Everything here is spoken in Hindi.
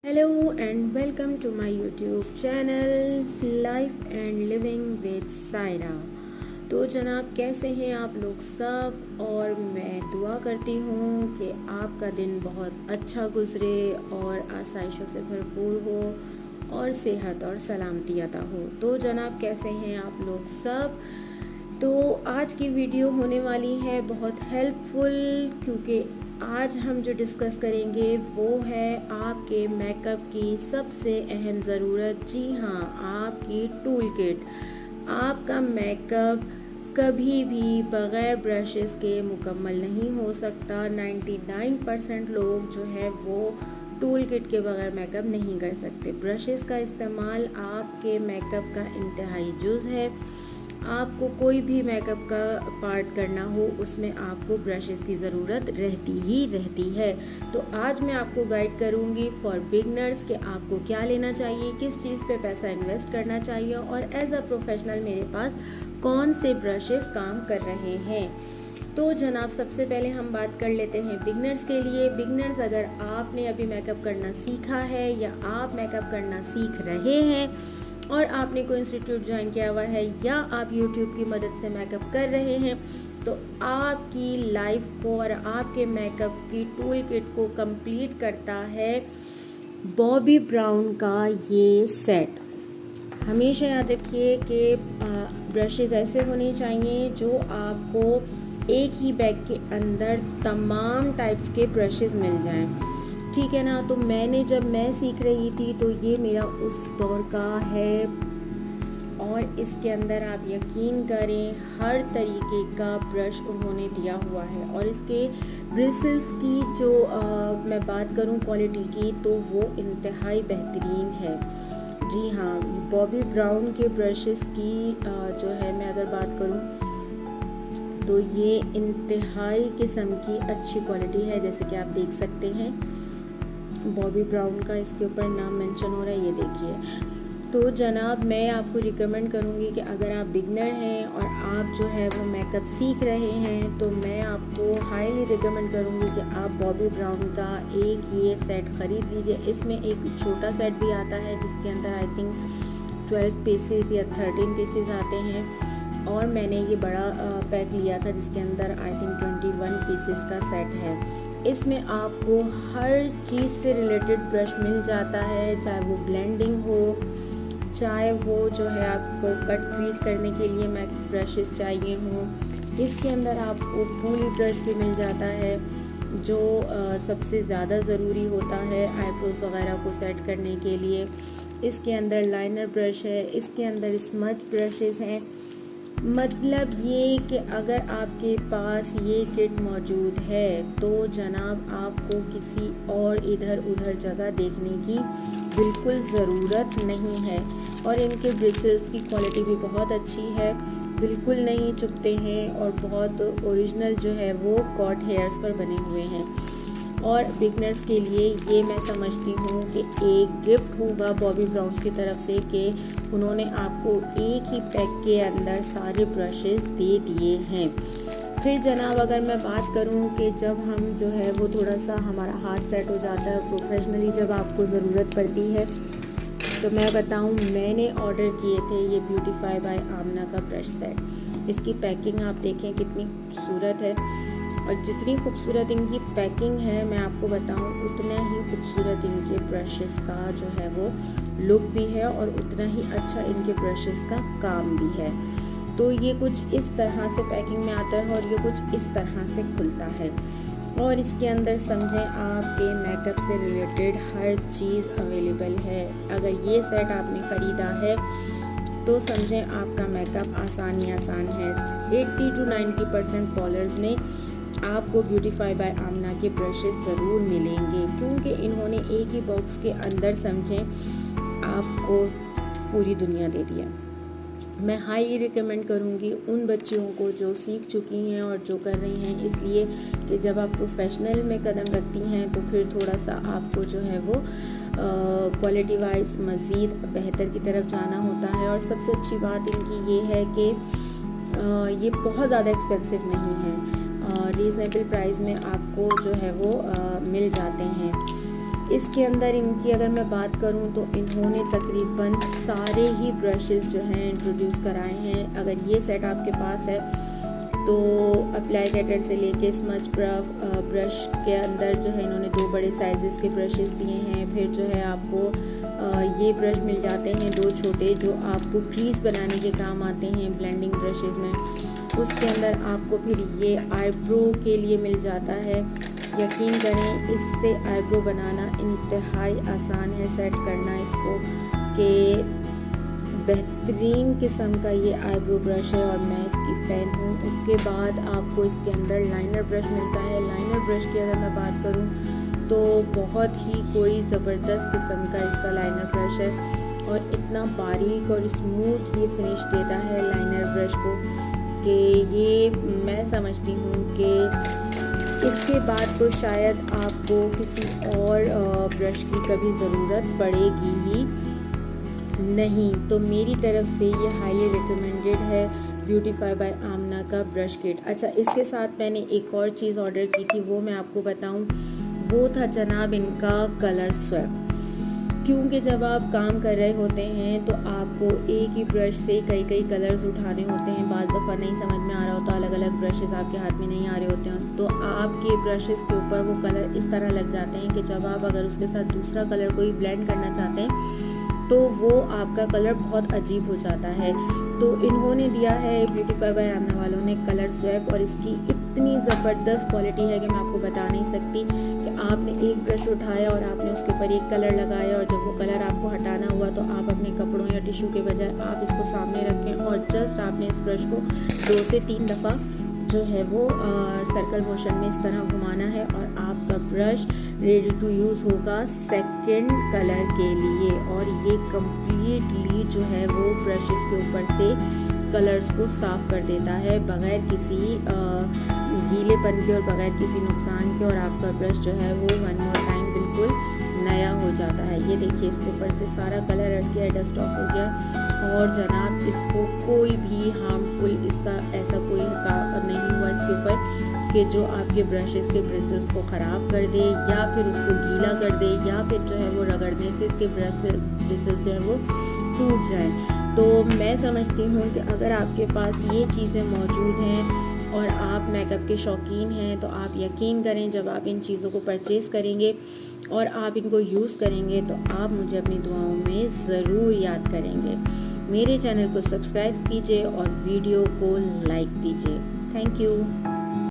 Hello and welcome to my YouTube channel Life and Living with Saira. तो जनाब कैसे हैं आप लोग सब, और मैं दुआ करती हूँ कि आपका दिन बहुत अच्छा गुजरे और आसाइशों से भरपूर हो और सेहत और सलामती अता हो। तो जनाब कैसे हैं आप लोग सब। तो आज की वीडियो होने वाली है बहुत हेल्पफुल, क्योंकि आज हम जो डिस्कस करेंगे वो है आपके मेकअप की सबसे अहम ज़रूरत। जी हाँ, आपकी टूल किट। आपका मेकअप कभी भी बग़ैर ब्रशेस के मुकम्मल नहीं हो सकता। 99% लोग जो है वो टूल किट के बगैर मेकअप नहीं कर सकते। ब्रशेस का इस्तेमाल आपके मेकअप का इंतहाई जुज़ है। आपको कोई भी मेकअप का पार्ट करना हो उसमें आपको ब्रशेस की ज़रूरत रहती है। तो आज मैं आपको गाइड करूंगी फॉर बिगनर्स कि आपको क्या लेना चाहिए, किस चीज़ पे पैसा इन्वेस्ट करना चाहिए और एज अ प्रोफेशनल मेरे पास कौन से ब्रशेस काम कर रहे हैं। तो जनाब सबसे पहले हम बात कर लेते हैं बिगनर्स के लिए। बिगनर्स, अगर आपने अभी मेकअप करना सीखा है या आप मेकअप करना सीख रहे हैं और आपने कोई इंस्टीट्यूट ज्वाइन किया हुआ है या आप YouTube की मदद से मेकअप कर रहे हैं, तो आपकी लाइफ को और आपके मेकअप की टूल किट को कंप्लीट करता है बॉबी ब्राउन का ये सेट। हमेशा याद रखिए कि ब्रशेस ऐसे होने चाहिए जो आपको एक ही बैग के अंदर तमाम टाइप्स के ब्रशेस मिल जाएं, ठीक है ना। तो जब मैं सीख रही थी तो ये मेरा उस दौर का है, और इसके अंदर आप यकीन करें हर तरीके का ब्रश उन्होंने दिया हुआ है। और इसके ब्रिसल्स की जो मैं बात करूं क्वालिटी की, तो वो इंतहाई बेहतरीन है। जी हाँ, बॉबी ब्राउन के ब्रशेस की जो है मैं अगर बात करूं तो ये इंतहाई किस्म की अच्छी क्वालिटी है। जैसे कि आप देख सकते हैं बॉबी ब्राउन का इसके ऊपर नाम मेंशन हो रहा है, ये देखिए। तो जनाब मैं आपको रिकमेंड करूँगी कि अगर आप बिगनर हैं और आप जो है वो मेकअप सीख रहे हैं, तो मैं आपको हाईली रिकमेंड करूँगी कि आप बॉबी ब्राउन का एक ये सेट ख़रीद लीजिए। इसमें एक छोटा सेट भी आता है जिसके अंदर आई थिंक 12 पीसेस या 13 पीसेस आते हैं, और मैंने ये बड़ा पैक लिया था जिसके अंदर आई थिंक 21 पीसेस का सेट है। इसमें आपको हर चीज़ से रिलेटेड ब्रश मिल जाता है, चाहे वो ब्लेंडिंग हो, चाहे वो जो है आपको कट क्रीज करने के लिए मैक ब्रशेस चाहिए हों। इसके अंदर आपको पूली ब्रश भी मिल जाता है जो सबसे ज़्यादा ज़रूरी होता है आईब्रोज वगैरह को सेट करने के लिए। इसके अंदर लाइनर ब्रश है, इसके अंदर स्मज ब्रशेस हैं। मतलब ये कि अगर आपके पास ये किट मौजूद है तो जनाब आपको किसी और इधर उधर जगह देखने की बिल्कुल ज़रूरत नहीं है। और इनके ब्रिसल्स की क्वालिटी भी बहुत अच्छी है, बिल्कुल नहीं चुभते हैं और बहुत ओरिजिनल जो है वो कॉट हेयर्स पर बने हुए हैं। और बिगनर्स के लिए ये मैं समझती हूँ कि एक गिफ्ट होगा बॉबी ब्राउन की तरफ से कि उन्होंने आपको एक ही पैक के अंदर सारे ब्रशेस दे दिए हैं। फिर जनाब अगर मैं बात करूँ कि जब हम जो है वो थोड़ा सा हमारा हाथ सेट हो जाता है प्रोफेशनली, जब आपको ज़रूरत पड़ती है, तो मैं बताऊँ मैंने ऑर्डर किए थे ये ब्यूटीफाई बाय आमना का ब्रश सेट। इसकी पैकिंग आप देखें कितनी खूबसूरत है, और जितनी खूबसूरत इनकी पैकिंग है मैं आपको बताऊं उतना ही खूबसूरत इनके ब्रशेस का जो है वो लुक भी है और उतना ही अच्छा इनके ब्रशेस का काम भी है। तो ये कुछ इस तरह से पैकिंग में आता है और ये कुछ इस तरह से खुलता है, और इसके अंदर समझें आपके मेकअप से रिलेटेड हर चीज़ अवेलेबल है। अगर ये सेट आपने ख़रीदा है तो समझें आपका मेकअप आसान है। 80 to 90% पार्लर्स में आपको ब्यूटीफाई बाय आमना के ब्रशेस ज़रूर मिलेंगे, क्योंकि इन्होंने एक ही बॉक्स के अंदर समझें आपको पूरी दुनिया दे दिया। मैं हाईली रिकमेंड करूँगी उन बच्चियों को जो सीख चुकी हैं और जो कर रही हैं, इसलिए कि जब आप प्रोफेशनल में कदम रखती हैं तो फिर थोड़ा सा आपको जो है वो क्वालिटी वाइज मज़ीद बेहतर की तरफ जाना होता है। और सबसे अच्छी बात इनकी ये है कि ये बहुत ज़्यादा एक्सपेंसिव नहीं है, रीज़नेबल प्राइस में आपको जो है वो मिल जाते हैं। इसके अंदर इनकी अगर मैं बात करूं तो इन्होंने तकरीबन सारे ही ब्रशेस जो हैं इंट्रोड्यूस कराए हैं। अगर ये सेट आपके पास है तो अप्लाइकेटर से लेके स्मच ब्रश के अंदर जो है इन्होंने 2 बड़े साइजेस के ब्रशेस दिए हैं। फिर जो है आपको ये ब्रश मिल जाते हैं 2 छोटे, जो आपको क्रीज बनाने के काम आते हैं ब्लेंडिंग ब्रशेस में। उसके अंदर आपको फिर ये आईब्रो के लिए मिल जाता है। यकीन करें इससे आईब्रो बनाना इंतहाई आसान है, सेट करना इसको, कि बेहतरीन किस्म का ये आईब्रो ब्रश है और मैं इसकी फ़ैन हूँ। उसके बाद आपको इसके अंदर लाइनर ब्रश मिलता है। लाइनर ब्रश की अगर मैं बात करूँ तो बहुत ही कोई ज़बरदस्त किस्म का इसका लाइनर ब्रश है और इतना बारीक और स्मूथ ये फिनिश देता है लाइनर ब्रश को कि ये मैं समझती हूँ कि इसके बाद तो शायद आपको किसी और ब्रश की कभी ज़रूरत पड़ेगी ही नहीं। तो मेरी तरफ से ये हाईली रिकमेंडेड है ब्यूटीफाई बाय आमना का ब्रश किट। अच्छा, इसके साथ मैंने एक और चीज़ ऑर्डर की थी, वो मैं आपको बताऊं, वो था जनाब इनका कलर स्वैप। क्योंकि जब आप काम कर रहे होते हैं तो आपको एक ही ब्रश से कई कलर्स उठाने होते हैं। बाज़ दफ़ा नहीं समझ में आ रहा होता, अलग अलग ब्रशेज़ आपके हाथ में नहीं आ रहे होते हैं, तो आपके ब्रशेज़ के ऊपर वो कलर इस तरह लग जाते हैं कि जब आप अगर उसके साथ दूसरा कलर कोई ब्लेंड करना चाहते हैं तो वो आपका कलर बहुत अजीब हो जाता है। तो इन्होंने दिया है ब्यूटीफाई बाय आमना वालों ने कलर स्वैप, और इसकी इतनी ज़बरदस्त क्वालिटी है कि मैं आपको बता नहीं सकती कि आपने एक ब्रश उठाया और आपने उसके ऊपर एक कलर लगाया और जब वो कलर आपको हटाना हुआ तो आप अपने कपड़ों या टिश्यू के बजाय आप इसको सामने रखें और जस्ट आपने इस ब्रश को 2 से 3 दफ़ा जो है वो सर्कल मोशन में इस तरह घुमाना है और आपका ब्रश रेडी टू यूज़ होगा सेकंड कलर के लिए। और ये कम्प्लीटली जो है वो ब्रशेस के ऊपर से कलर्स को साफ़ कर देता है बग़ैर किसी गीलेपन के और बग़ैर किसी नुकसान के, और आपका ब्रश जो है वो 1 मोर टाइम बिल्कुल नया हो जाता है। ये देखिए इसके ऊपर से सारा कलर हट गया, डस्ट ऑफ हो गया, और जनाब इसको कोई भी हार्मफुल इसका ऐसा कोई नहीं हुआ इसके ऊपर कि जो आपके ब्रशेस के ब्रिसल्स को ख़राब कर दे या फिर उसको गीला कर दे या फिर जो है वो रगड़ने से इसके ब्रिसल्स जो है वो टूट जाए। तो मैं समझती हूँ कि अगर आपके पास ये चीज़ें मौजूद हैं और आप मेकअप के शौकीन हैं तो आप यकीन करें जब आप इन चीज़ों को परचेज़ करेंगे और आप इनको यूज़ करेंगे तो आप मुझे अपनी दुआओं में ज़रूर याद करेंगे। मेरे चैनल को सब्सक्राइब कीजिए और वीडियो को लाइक कीजिए। Thank you.